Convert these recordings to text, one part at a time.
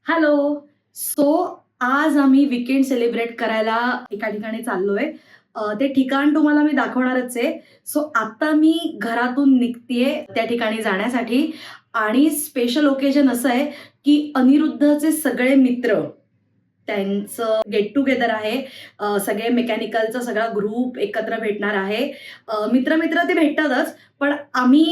Hello. So आज आम्ही weekend celebrate करायला एका ठिकाणी चाललोय. ते ठिकाण तुम्हाला मी दाखवणारच आहे. सो आता मी घरातून निघतेय त्या ठिकाणी जाण्यासाठी आणि स्पेशल ओकेजन असं आहे, की अनिरुद्धचे सगळे मित्र त्यांचं गेट टुगेदर आहे. सगळे मेकॅनिकलचा सगळा ग्रुप एकत्र भेटणार आहे. मित्र-मित्र ते भेटतातच, पण आम्ही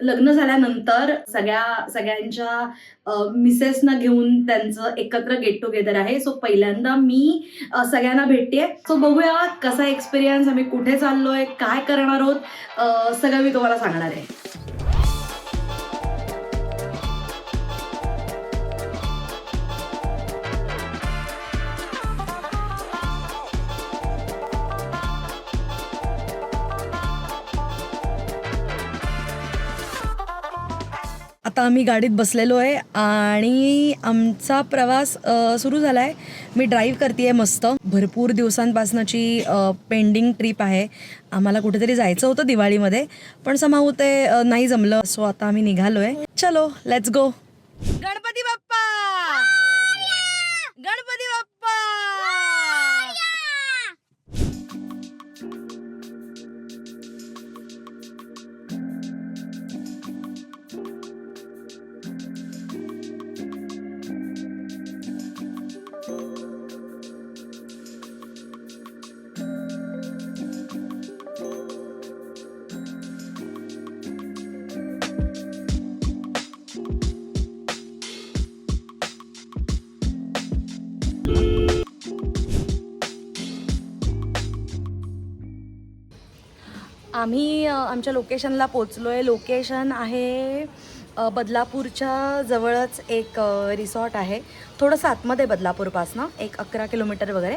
लग्न झाल्यानंतर सगळ्यांच्या मिसेसना घेऊन त्यांचं एकत्र गेट टुगेदर आहे. सो पहिल्यांदा मी सगळ्यांना भेटतेय. सो बघूया कसा एक्सपिरियन्स, आम्ही कुठे चाललोय, काय करणार आहोत, सगळं मी तुम्हाला सांगणार आहे. आता आम्ही गाडीत बसलेलो आहे आणि आमचा प्रवास सुरू झाला आहे. मी ड्राईव्ह करते आहे मस्त. भरपूर दिवसांपासनची पेंडिंग ट्रिप आहे. आम्हाला कुठेतरी जायचं होतं दिवाळीमध्ये, पण समाऊ ते नाही जमलं. सो आता आम्ही निघालो आहे. चलो लेट्स गो. गणपती बाप्पा, गणपती बाप्पा. आम्ही आमच्या लोकेशनला पोचलो आहे. लोकेशन आहे बदलापूरच्या जवळच एक रिसॉर्ट आहे. थोडंसं आतमध्ये बदलापूरपासनं एक 11 किलोमीटर वगैरे.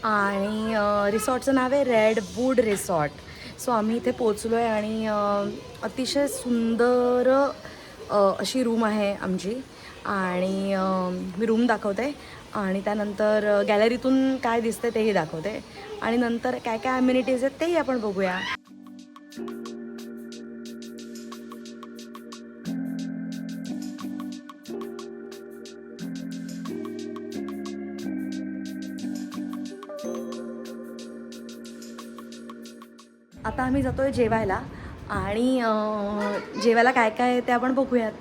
आणि रिसॉर्टचं नाव आहे रेडवूड रिसॉर्ट. सो आम्ही इथे पोचलो आहे आणि अतिशय सुंदर अशी रूम आहे आमची. आणि मी रूम दाखवते आणि त्यानंतर गॅलरीतून काय दिसते तेही दाखवते आणि नंतर काय काय ॲम्युनिटीज आहेत तेही आपण बघूया. आता आम्ही जातोय जेवायला आणि जेवायला काय काय आहे ते आपण बघूयात.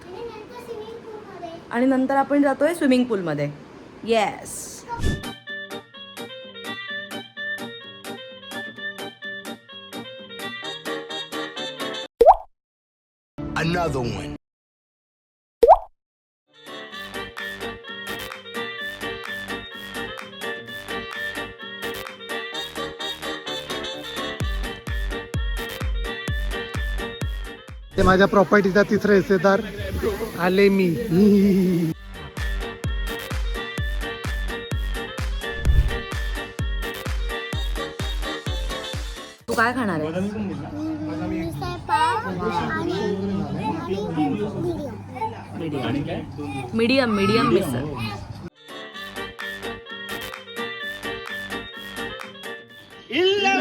आणि नंतर आपण जातोय स्विमिंग पूलमध्ये. येस. Another one. ते माझ्या प्रॉपर्टीचा तिसरा हिस्सेदार आले मी. तू काय खाणार आहे? मीडियम मिसळ. Illa